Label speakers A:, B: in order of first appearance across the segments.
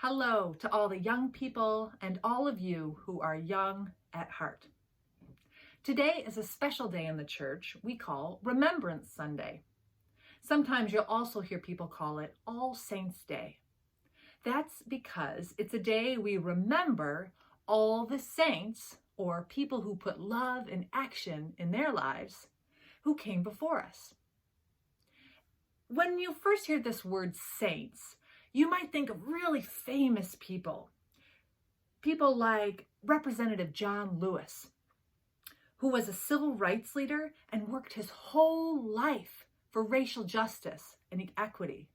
A: Hello to all the young people and all of you who are young at heart. Today is a special day in the church we call Remembrance Sunday. Sometimes you'll also hear people call it All Saints' Day. That's because it's a day we remember all the saints, or people who put love and action in their lives, who came before us. When you first hear this word saints, you might think of really famous people. People like Representative John Lewis, who was a civil rights leader and worked his whole life for racial justice and equity.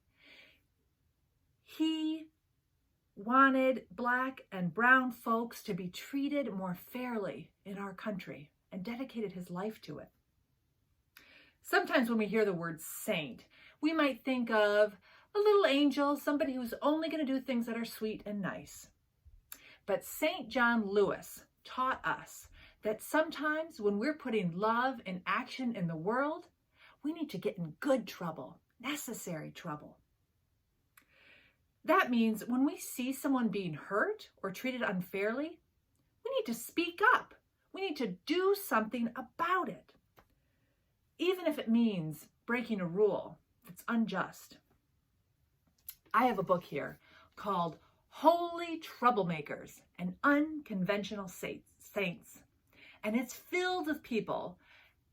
A: He wanted Black and brown folks to be treated more fairly in our country and dedicated his life to it. Sometimes when we hear the word saint, we might think of a little angel, somebody who's only going to do things that are sweet and nice. But St. John Lewis taught us that sometimes when we're putting love and action in the world, we need to get in good trouble, necessary trouble. That means when we see someone being hurt or treated unfairly, we need to speak up. We need to do something about it, even if it means breaking a rule that's unjust. I have a book here called Holy Troublemakers and Unconventional Saints, and it's filled with people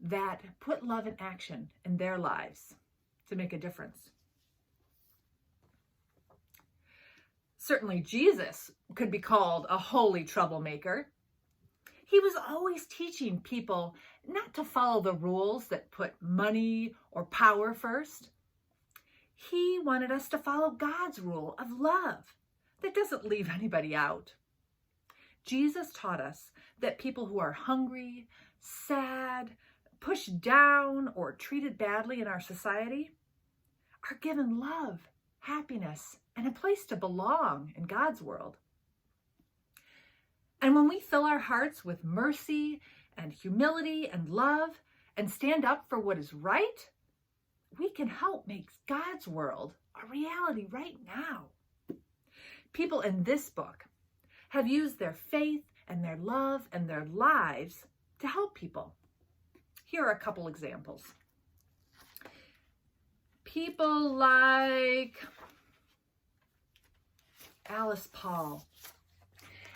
A: that put love and action in their lives to make a difference. Certainly Jesus could be called a holy troublemaker. He was always teaching people not to follow the rules that put money or power first. He wanted us to follow God's rule of love that doesn't leave anybody out. Jesus taught us that people who are hungry, sad, pushed down, or treated badly in our society are given love, happiness, and a place to belong in God's world. And when we fill our hearts with mercy and humility and love and stand up for what is right, we can help make God's world a reality right now. People in this book have used their faith and their love and their lives to help people. Here are a couple examples. People like Alice Paul.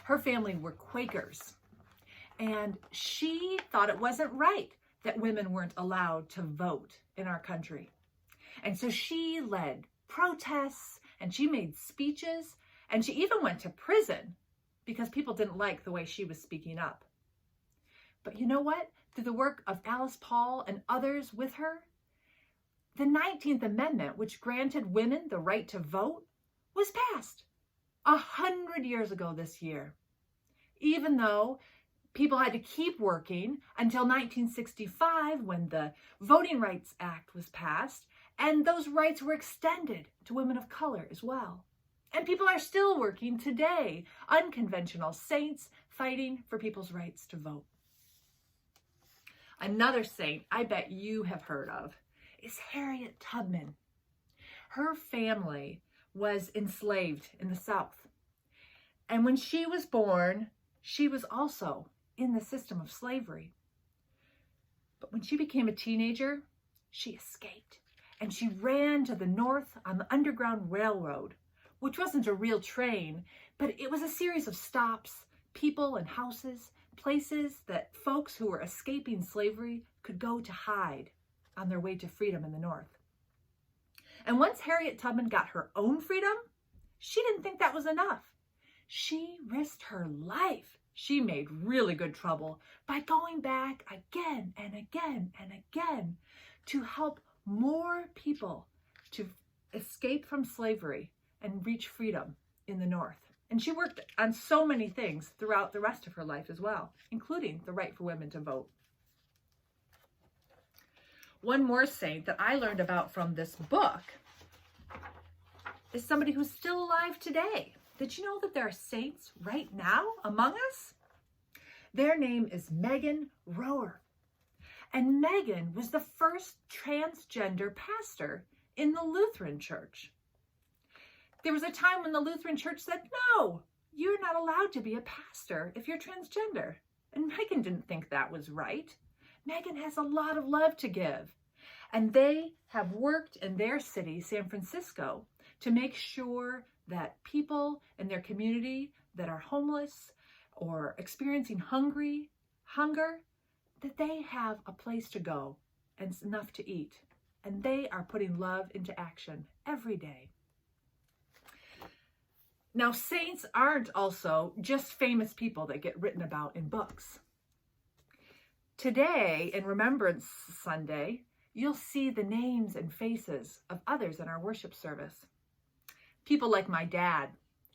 A: Her family were Quakers, and she thought it wasn't right that women weren't allowed to vote in our country. And so she led protests and she made speeches, and she even went to prison because people didn't like the way she was speaking up. But you know what? Through the work of Alice Paul and others with her, the 19th Amendment, which granted women the right to vote, was passed 100 years ago this year. Even though people had to keep working until 1965 when the Voting Rights Act was passed, and those rights were extended to women of color as well. And people are still working today, unconventional saints fighting for people's rights to vote. Another saint I bet you have heard of is Harriet Tubman. Her family was enslaved in the South. And when she was born, she was also in the system of slavery. But when she became a teenager, she escaped and she ran to the north on the Underground Railroad, which wasn't a real train, but it was a series of stops, people and houses, places that folks who were escaping slavery could go to hide on their way to freedom in the north. And once Harriet Tubman got her own freedom, she didn't think that was enough. She risked her life. She made really good trouble by going back again and again and again to help more people to escape from slavery and reach freedom in the North. And she worked on so many things throughout the rest of her life as well, including the right for women to vote. One more saint that I learned about from this book is somebody who's still alive today. Did you know that there are saints right now among us? Their name is Megan Rower. And Megan was the first transgender pastor in the Lutheran Church. There was a time when the Lutheran Church said, no, you're not allowed to be a pastor if you're transgender. And Megan didn't think that was right. Megan has a lot of love to give. And they have worked in their city, San Francisco, to make sure that people in their community that are homeless or experiencing hunger, that they have a place to go and enough to eat. And they are putting love into action every day. Now, saints aren't also just famous people that get written about in books. Today, in Remembrance Sunday, you'll see the names and faces of others in our worship service. People like my dad,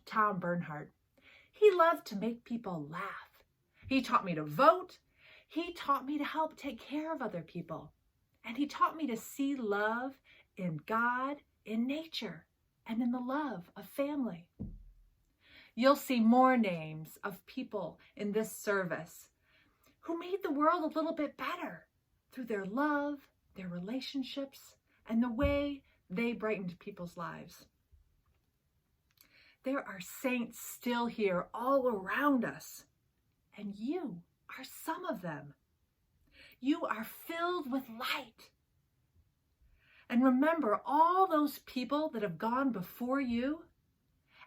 A: Tom Bernhardt. He loved to make people laugh. He taught me to vote. He taught me to help take care of other people. And he taught me to see love in God, in nature, and in the love of family. You'll see more names of people in this service who made the world a little bit better through their love, their relationships, and the way they brightened people's lives. There are saints still here all around us, and you are some of them. You are filled with light. And remember all those people that have gone before you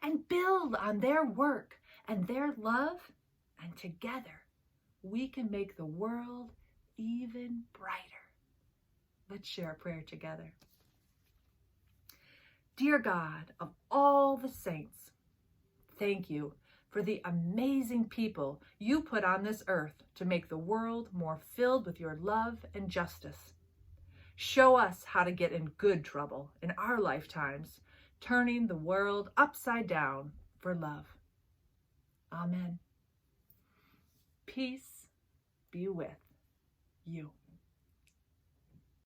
A: and build on their work and their love, and together we can make the world even brighter. Let's share a prayer together. Dear God of all the saints, thank you for the amazing people you put on this earth to make the world more filled with your love and justice. Show us how to get in good trouble in our lifetimes, turning the world upside down for love. Amen. Peace be with you.